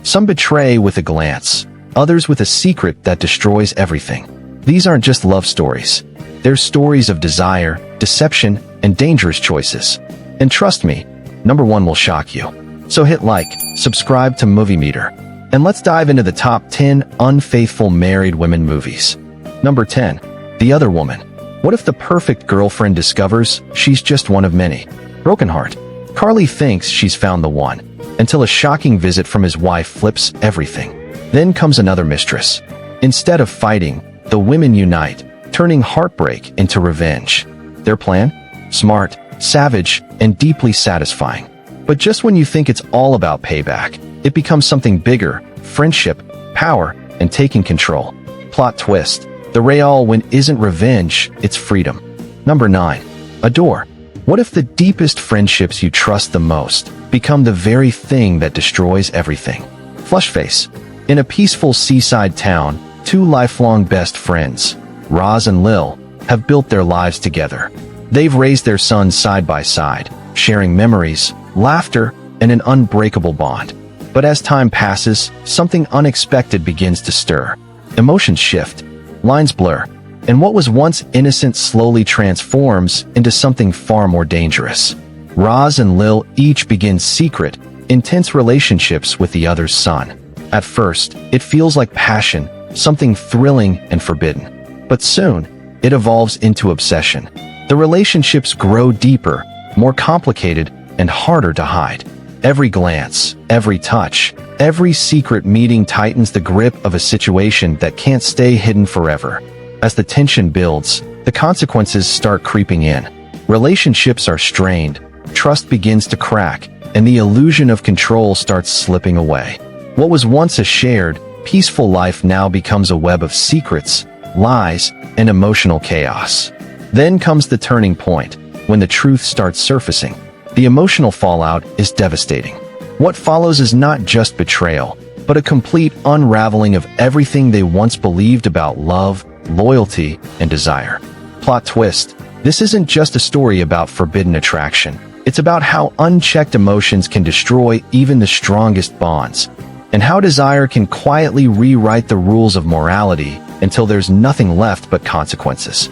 Some betray with a glance, others with a secret that destroys everything. These aren't just love stories. They're stories of desire, deception, and dangerous choices. And trust me, number one will shock you. So hit like, subscribe to Moviemeter, and let's dive into the top 10 unfaithful married women movies. Number 10. The Other Woman. What if the perfect girlfriend discovers she's just one of many? Broken heart. Carly thinks she's found the one, until a shocking visit from his wife flips everything. Then comes another mistress. Instead of fighting, the women unite, turning heartbreak into revenge. Their plan? Smart, savage, and deeply satisfying. But just when you think it's all about payback, it becomes something bigger: friendship, power, and taking control. Plot twist. The real win isn't revenge, it's freedom. Number 9. Adore. What if the deepest friendships you trust the most become the very thing that destroys everything? Flushface. In a peaceful seaside town, two lifelong best friends, Roz and Lil, have built their lives together. They've raised their sons side by side, sharing memories, laughter, and an unbreakable bond. But as time passes, something unexpected begins to stir. Emotions shift, lines blur, and what was once innocent slowly transforms into something far more dangerous. Roz and Lil each begin secret, intense relationships with the other's son. At first, it feels like passion, something thrilling and forbidden. But soon, it evolves into obsession. The relationships grow deeper, more complicated, and harder to hide. Every glance, every touch, every secret meeting tightens the grip of a situation that can't stay hidden forever. As the tension builds, the consequences start creeping in. Relationships are strained, trust begins to crack, and the illusion of control starts slipping away. What was once a shared, peaceful life now becomes a web of secrets, lies, and emotional chaos. Then comes the turning point, when the truth starts surfacing. The emotional fallout is devastating. What follows is not just betrayal, but a complete unraveling of everything they once believed about love, loyalty, and desire. Plot twist. This isn't just a story about forbidden attraction. It's about how unchecked emotions can destroy even the strongest bonds, and how desire can quietly rewrite the rules of morality until there's nothing left but consequences.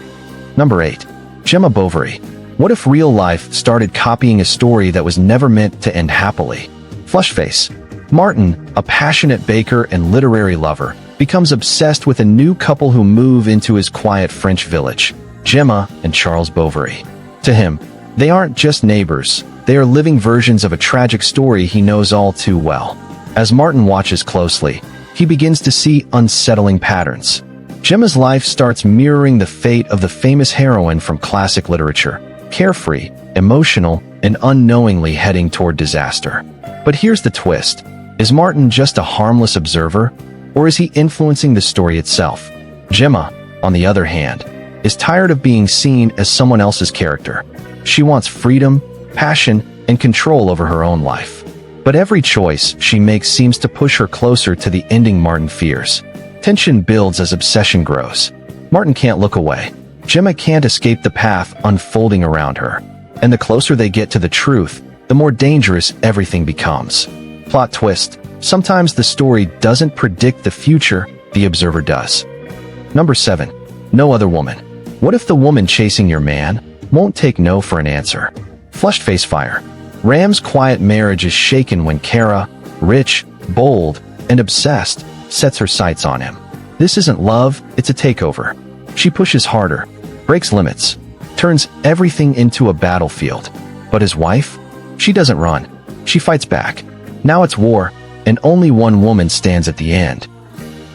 Number 8. Gemma Bovery. What if real life started copying a story that was never meant to end happily? Flushface. Martin, a passionate baker and literary lover, becomes obsessed with a new couple who move into his quiet French village, Gemma and Charles Bovery. To him, they aren't just neighbors, they are living versions of a tragic story he knows all too well. As Martin watches closely, he begins to see unsettling patterns. Gemma's life starts mirroring the fate of the famous heroine from classic literature, carefree, emotional, and unknowingly heading toward disaster. But here's the twist. Is Martin just a harmless observer, or is he influencing the story itself? Gemma, on the other hand, is tired of being seen as someone else's character. She wants freedom, passion, and control over her own life. But every choice she makes seems to push her closer to the ending Martin fears. Tension builds as obsession grows. Martin can't look away. Gemma can't escape the path unfolding around her. And the closer they get to the truth, the more dangerous everything becomes. Plot twist. Sometimes the story doesn't predict the future, the observer does. Number 7. No Other Woman. What if the woman chasing your man won't take no for an answer? Flushed face fire. Ram's quiet marriage is shaken when Kara, rich, bold, and obsessed, sets her sights on him. This isn't love, it's a takeover. She pushes harder, breaks limits, turns everything into a battlefield. But his wife? She doesn't run. She fights back. Now it's war, and only one woman stands at the end.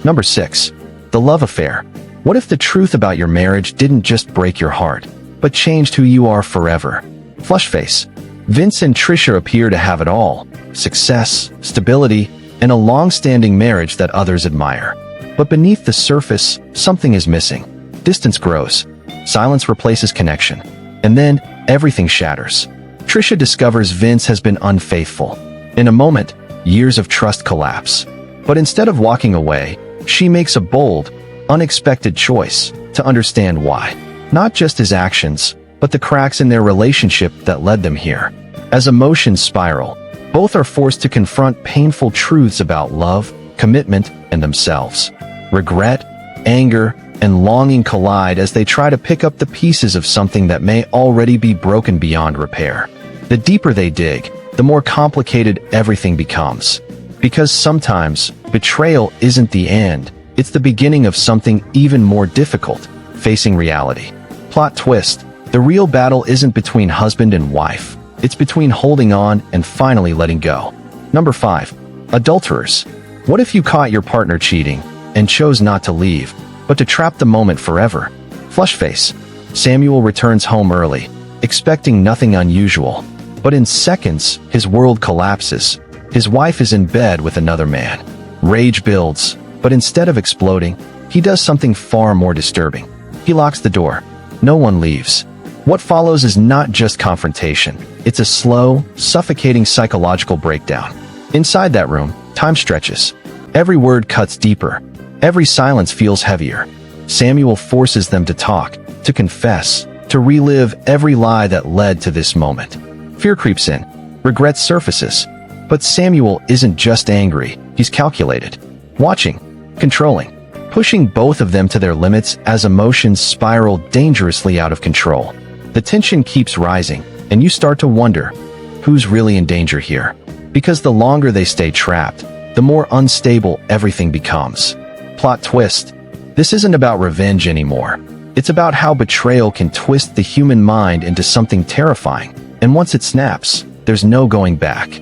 Number 6. The Love Affair. What if the truth about your marriage didn't just break your heart, but changed who you are forever? Flushface. Vince and Trisha appear to have it all: success, stability, and a long-standing marriage that others admire. But beneath the surface, something is missing. Distance grows. Silence replaces connection. And then, everything shatters. Trisha discovers Vince has been unfaithful. In a moment, years of trust collapse. But instead of walking away, she makes a bold, unexpected choice to understand why. Not just his actions, but the cracks in their relationship that led them here. As emotions spiral, Both are forced to confront painful truths about love, commitment, and themselves. Regret, anger, and longing collide as they try to pick up the pieces of something that may already be broken beyond repair. The deeper they dig, the more complicated everything becomes. Because sometimes, betrayal isn't the end, it's the beginning of something even more difficult, facing reality. Plot twist: the real battle isn't between husband and wife. It's between holding on and finally letting go. Number 5. Adulterers. What if you caught your partner cheating and chose not to leave, but to trap the moment forever? Flush face. Samuel returns home early, expecting nothing unusual. But in seconds, his world collapses. His wife is in bed with another man. Rage builds, but instead of exploding, he does something far more disturbing. He locks the door. No one leaves. What follows is not just confrontation. It's a slow, suffocating psychological breakdown. Inside that room, time stretches. Every word cuts deeper. Every silence feels heavier. Samuel forces them to talk, to confess, to relive every lie that led to this moment. Fear creeps in. Regret surfaces. But Samuel isn't just angry. He's calculated. Watching. Controlling. Pushing both of them to their limits as emotions spiral dangerously out of control. The tension keeps rising, and you start to wonder, who's really in danger here? Because the longer they stay trapped, the more unstable everything becomes. Plot twist: this isn't about revenge anymore. It's about how betrayal can twist the human mind into something terrifying, and once it snaps, there's no going back.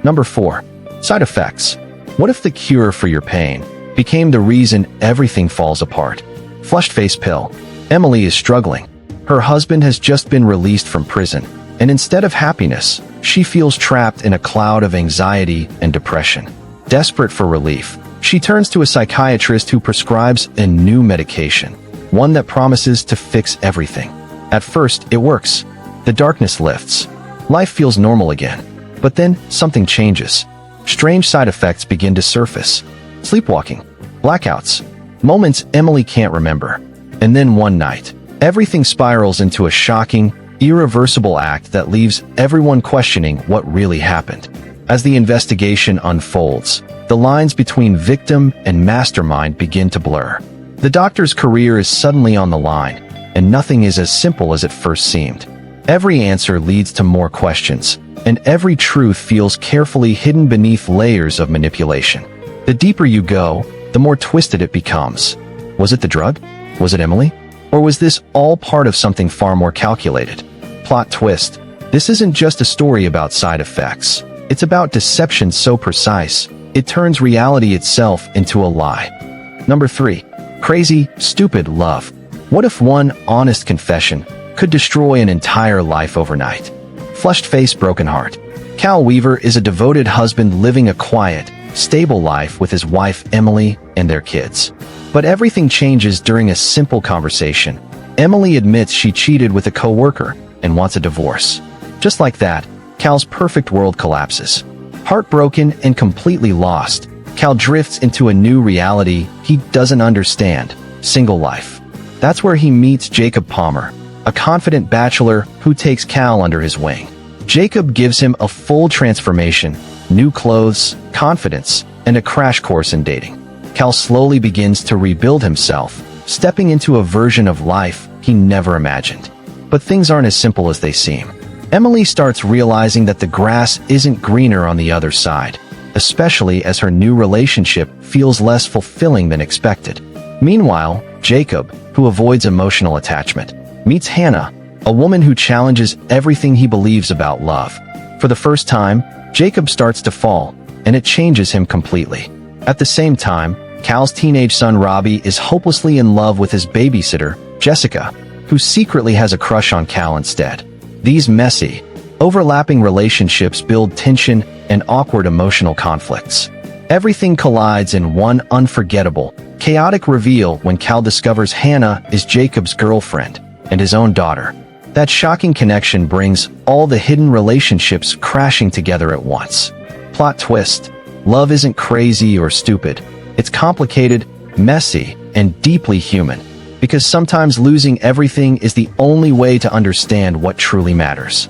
Number 4. Side effects. What if the cure for your pain became the reason everything falls apart? Flushed face pill. Emily is struggling. Her husband has just been released from prison, and instead of happiness, she feels trapped in a cloud of anxiety and depression. Desperate for relief, she turns to a psychiatrist who prescribes a new medication, one that promises to fix everything. At first, it works. The darkness lifts. Life feels normal again. But then, something changes. Strange side effects begin to surface. Sleepwalking, blackouts, moments Emily can't remember. And then one night, everything spirals into a shocking, irreversible act that leaves everyone questioning what really happened. As the investigation unfolds, the lines between victim and mastermind begin to blur. The doctor's career is suddenly on the line, and nothing is as simple as it first seemed. Every answer leads to more questions, and every truth feels carefully hidden beneath layers of manipulation. The deeper you go, the more twisted it becomes. Was it the drug? Was it Emily? Or was this all part of something far more calculated? Plot twist: this isn't just a story about side effects. It's about deception so precise, it turns reality itself into a lie. Number 3. Crazy, stupid love. What if one honest confession could destroy an entire life overnight? Flushed face, broken heart. Cal Weaver is a devoted husband living a quiet, stable life with his wife Emily and their kids. But everything changes during a simple conversation. Emily admits she cheated with a coworker and wants a divorce. Just like that, Cal's perfect world collapses. Heartbroken and completely lost, Cal drifts into a new reality he doesn't understand: single life. That's where he meets Jacob Palmer, a confident bachelor who takes Cal under his wing. Jacob gives him a full transformation, new clothes, confidence, and a crash course in dating. Cal slowly begins to rebuild himself, stepping into a version of life he never imagined. But things aren't as simple as they seem. Emily starts realizing that the grass isn't greener on the other side, especially as her new relationship feels less fulfilling than expected. Meanwhile, Jacob, who avoids emotional attachment, meets Hannah, a woman who challenges everything he believes about love. For the first time, Jacob starts to fall, and it changes him completely. At the same time, Cal's teenage son Robbie is hopelessly in love with his babysitter, Jessica, who secretly has a crush on Cal instead. These messy, overlapping relationships build tension and awkward emotional conflicts. Everything collides in one unforgettable, chaotic reveal when Cal discovers Hannah is Jacob's girlfriend and his own daughter. That shocking connection brings all the hidden relationships crashing together at once. Plot twist: love isn't crazy or stupid. It's complicated, messy, and deeply human. Because sometimes losing everything is the only way to understand what truly matters.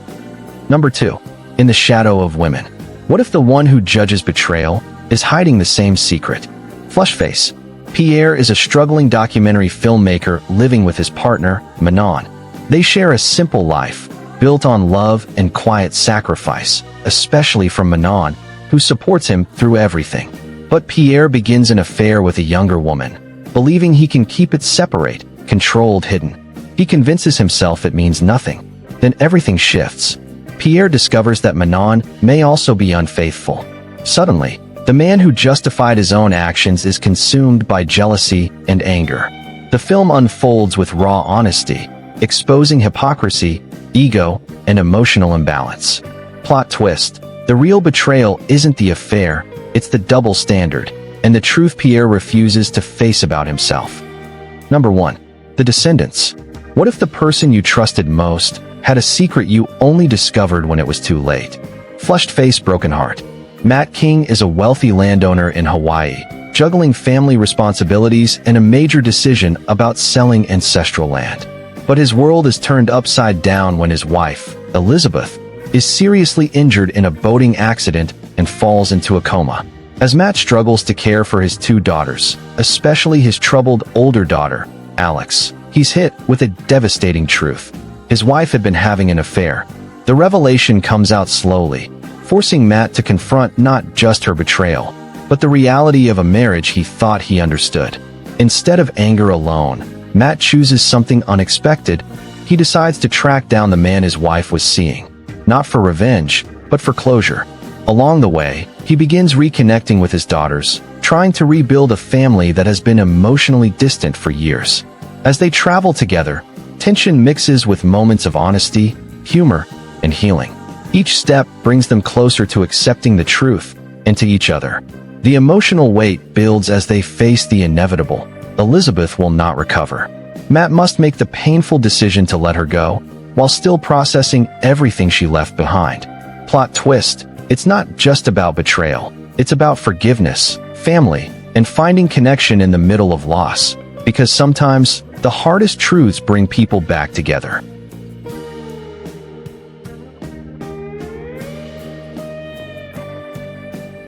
Number 2. In the shadow of women. What if the one who judges betrayal is hiding the same secret? Flushface. Pierre is a struggling documentary filmmaker living with his partner, Manon. They share a simple life, built on love and quiet sacrifice, especially from Manon, who supports him through everything. But Pierre begins an affair with a younger woman, believing he can keep it separate, controlled, hidden. He convinces himself it means nothing. Then everything shifts. Pierre discovers that Manon may also be unfaithful. Suddenly, the man who justified his own actions is consumed by jealousy and anger. The film unfolds with raw honesty, exposing hypocrisy, ego, and emotional imbalance. Plot twist. The real betrayal isn't the affair, it's the double standard, and the truth Pierre refuses to face about himself. Number 1. The Descendants. What if the person you trusted most had a secret you only discovered when it was too late? Flushed face, broken heart. Matt King is a wealthy landowner in Hawaii, juggling family responsibilities and a major decision about selling ancestral land. But his world is turned upside down when his wife, Elizabeth, is seriously injured in a boating accident and falls into a coma. As Matt struggles to care for his 2 daughters, especially his troubled older daughter, Alex, he's hit with a devastating truth. His wife had been having an affair. The revelation comes out slowly, forcing Matt to confront not just her betrayal, but the reality of a marriage he thought he understood. Instead of anger alone, Matt chooses something unexpected. He decides to track down the man his wife was seeing, not for revenge, but for closure. Along the way, he begins reconnecting with his daughters, trying to rebuild a family that has been emotionally distant for years. As they travel together, tension mixes with moments of honesty, humor, and healing. Each step brings them closer to accepting the truth and to each other. The emotional weight builds as they face the inevitable. Elizabeth will not recover. Matt must make the painful decision to let her go, while still processing everything she left behind. Plot twist. It's not just about betrayal. It's about forgiveness, family, and finding connection in the middle of loss. Because sometimes, the hardest truths bring people back together.